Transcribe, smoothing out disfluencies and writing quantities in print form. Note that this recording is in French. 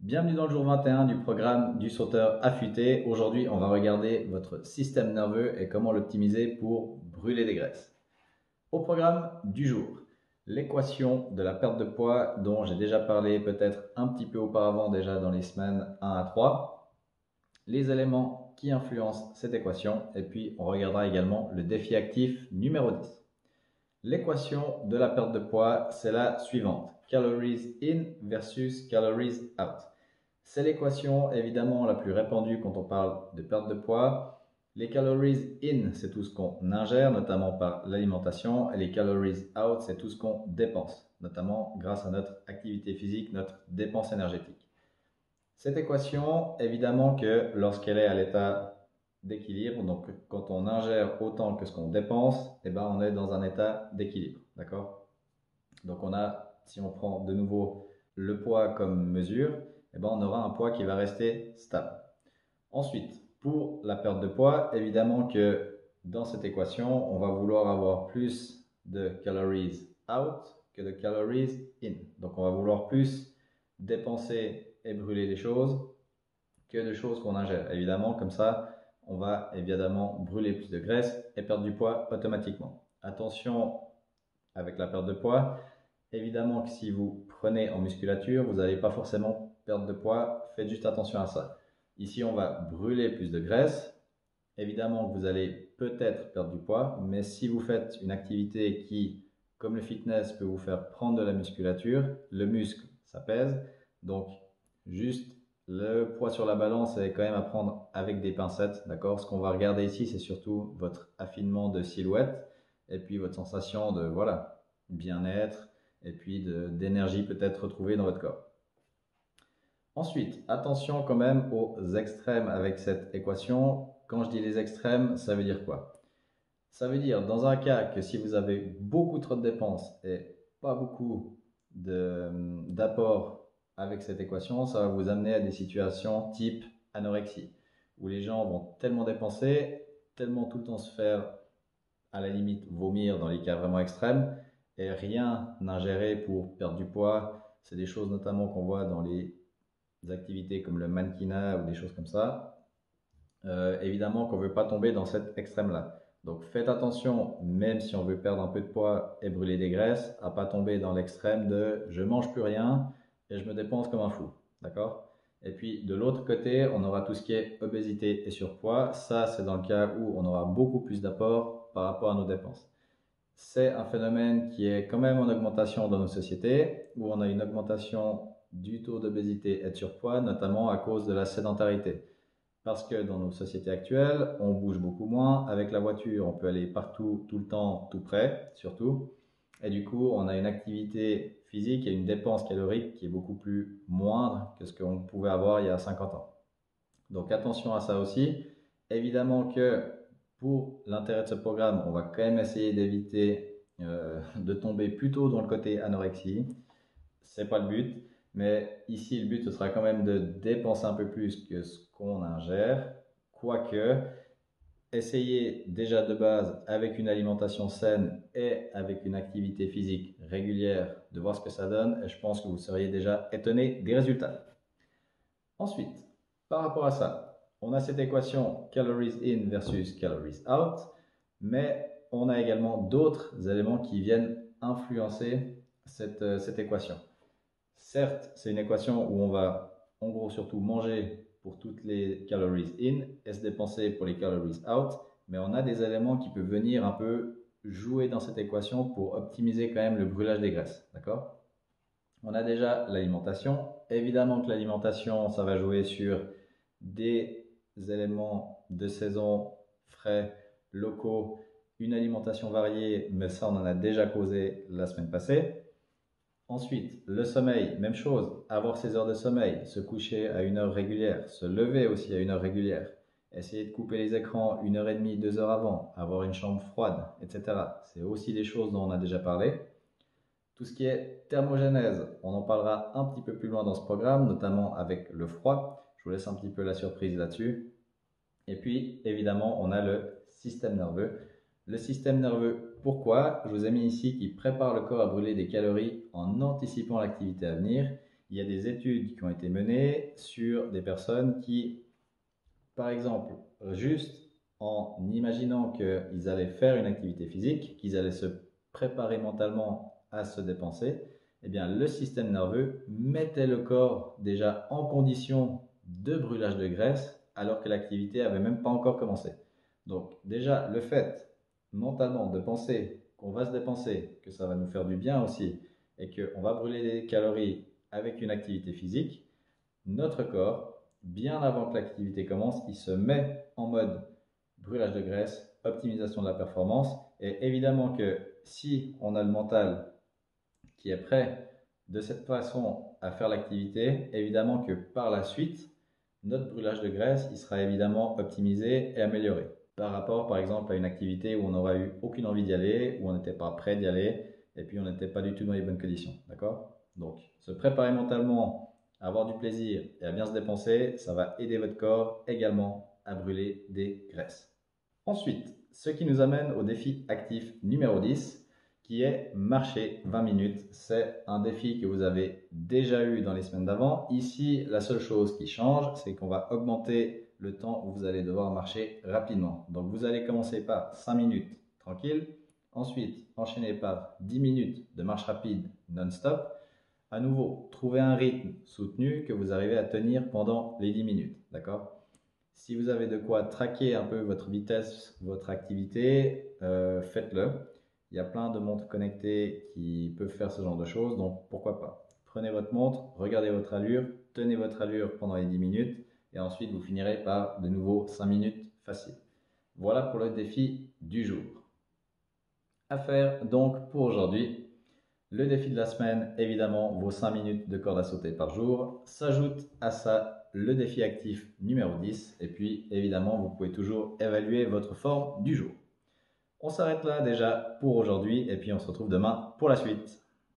Bienvenue dans le jour 21 du programme du sauteur affûté. Aujourd'hui, on va regarder votre système nerveux et comment l'optimiser pour brûler des graisses. Au programme du jour, l'équation de la perte de poids dont j'ai déjà parlé peut-être un petit peu auparavant déjà dans les semaines 1 à 3, les éléments qui influencent cette équation et puis on regardera également le défi actif numéro 10. L'équation de la perte de poids, c'est la suivante. Calories in versus calories out. C'est l'équation évidemment la plus répandue quand on parle de perte de poids. Les calories in, c'est tout ce qu'on ingère, notamment par l'alimentation, et les calories out, c'est tout ce qu'on dépense, notamment grâce à notre activité physique, notre dépense énergétique. Cette équation, évidemment que lorsqu'elle est à l'état d'équilibre, donc quand on ingère autant que ce qu'on dépense, on est dans un état d'équilibre, d'accord? Donc si on prend de nouveau le poids comme mesure, on aura un poids qui va rester stable. Ensuite, pour la perte de poids, évidemment que dans cette équation, on va vouloir avoir plus de calories out que de calories in. Donc on va vouloir plus dépenser et brûler des choses que de choses qu'on ingère. Évidemment, comme ça, on va évidemment brûler plus de graisse et perdre du poids automatiquement. Attention avec la perte de poids. Évidemment que si vous prenez en musculature, vous n'allez pas forcément perdre de poids. Faites juste attention à ça. Ici, on va brûler plus de graisse. Évidemment que vous allez peut-être perdre du poids, mais si vous faites une activité qui, comme le fitness, peut vous faire prendre de la musculature, le muscle, ça pèse. Donc, juste le poids sur la balance est quand même à prendre avec des pincettes, d'accord? Ce qu'on va regarder ici, c'est surtout votre affinement de silhouette et puis votre sensation de, voilà, bien-être et puis d'énergie peut-être retrouvée dans votre corps. Ensuite, attention quand même aux extrêmes avec cette équation. Quand je dis les extrêmes, ça veut dire quoi? Ça veut dire dans un cas que si vous avez beaucoup trop de dépenses et pas beaucoup d'apport avec cette équation, ça va vous amener à des situations type anorexie, où les gens vont tellement dépenser, tellement tout le temps se faire à la limite vomir dans les cas vraiment extrêmes et rien ingérer pour perdre du poids. C'est des choses notamment qu'on voit dans les activités comme le mannequinat ou des choses comme ça. Évidemment qu'on ne veut pas tomber dans cet extrême-là. Donc faites attention, même si on veut perdre un peu de poids et brûler des graisses, à ne pas tomber dans l'extrême de je mange plus rien et je me dépense comme un fou. D'accord? Et puis de l'autre côté, on aura tout ce qui est obésité et surpoids. Ça, c'est dans le cas où on aura beaucoup plus d'apport par rapport à nos dépenses. C'est un phénomène qui est quand même en augmentation dans nos sociétés, où on a une augmentation du taux d'obésité et de surpoids, notamment à cause de la sédentarité. Parce que dans nos sociétés actuelles, on bouge beaucoup moins. Avec la voiture, on peut aller partout, tout le temps, tout près, surtout. Et du coup, on a une activité physique et une dépense calorique qui est beaucoup plus moindre que ce qu'on pouvait avoir il y a 50 ans. Donc attention à ça aussi. Évidemment que pour l'intérêt de ce programme, on va quand même essayer d'éviter de tomber plutôt dans le côté anorexie. C'est pas le but, mais ici le but ce sera quand même de dépenser un peu plus que ce qu'on ingère. Quoique, essayez déjà de base avec une alimentation saine et avec une activité physique régulière de voir ce que ça donne et je pense que vous seriez déjà étonné des résultats. Ensuite, par rapport à ça, on a cette équation calories in versus calories out, mais on a également d'autres éléments qui viennent influencer cette équation. Certes, c'est une équation où on va en gros surtout manger pour toutes les calories in et se dépenser pour les calories out, mais on a des éléments qui peuvent venir un peu jouer dans cette équation pour optimiser quand même le brûlage des graisses, d'accord? On a déjà l'alimentation. Évidemment que l'alimentation, ça va jouer sur des éléments de saison frais, locaux, une alimentation variée, mais ça on en a déjà causé la semaine passée. Ensuite, le sommeil, même chose, avoir ses heures de sommeil, se coucher à une heure régulière, se lever aussi à une heure régulière, essayer de couper les écrans 1 h 30, 2 heures avant, avoir une chambre froide, etc. C'est aussi des choses dont on a déjà parlé. Tout ce qui est thermogénèse, on en parlera un petit peu plus loin dans ce programme, notamment avec le froid. Je vous laisse un petit peu la surprise là-dessus. Et puis, évidemment, on a le système nerveux. Le système nerveux, pourquoi? Je vous ai mis ici qui prépare le corps à brûler des calories en anticipant l'activité à venir. Il y a des études qui ont été menées sur des personnes qui, par exemple, juste en imaginant qu'ils allaient faire une activité physique, qu'ils allaient se préparer mentalement à se dépenser, eh bien, le système nerveux mettait le corps déjà en condition de brûlage de graisse alors que l'activité n'avait même pas encore commencé. Donc déjà, le fait mentalement de penser qu'on va se dépenser, que ça va nous faire du bien aussi et qu'on va brûler des calories avec une activité physique, notre corps, bien avant que l'activité commence, il se met en mode brûlage de graisse, optimisation de la performance. Et évidemment que si on a le mental qui est prêt de cette façon à faire l'activité, évidemment que par la suite, notre brûlage de graisse, il sera évidemment optimisé et amélioré. Par rapport, par exemple, à une activité où on n'aura eu aucune envie d'y aller, où on n'était pas prêt d'y aller, et puis on n'était pas du tout dans les bonnes conditions. D'accord? Donc, se préparer mentalement à avoir du plaisir et à bien se dépenser, ça va aider votre corps également à brûler des graisses. Ensuite, ce qui nous amène au défi actif numéro 10, qui est marcher 20 minutes. C'est un défi que vous avez déjà eu dans les semaines d'avant. Ici, la seule chose qui change, c'est qu'on va augmenter le temps où vous allez devoir marcher rapidement. Donc, vous allez commencer par 5 minutes tranquille. Ensuite, enchaîner par 10 minutes de marche rapide non-stop. À nouveau, trouvez un rythme soutenu que vous arrivez à tenir pendant les 10 minutes. D'accord? Si vous avez de quoi traquer un peu votre vitesse, votre activité, faites-le. Il y a plein de montres connectées qui peuvent faire ce genre de choses, donc pourquoi pas. Prenez votre montre, regardez votre allure, tenez votre allure pendant les 10 minutes et ensuite vous finirez par de nouveau 5 minutes facile. Voilà pour le défi du jour. À faire donc pour aujourd'hui. Le défi de la semaine, évidemment, vos 5 minutes de corde à sauter par jour. S'ajoute à ça le défi actif numéro 10. Et puis, évidemment, vous pouvez toujours évaluer votre forme du jour. On s'arrête là déjà pour aujourd'hui et puis on se retrouve demain pour la suite.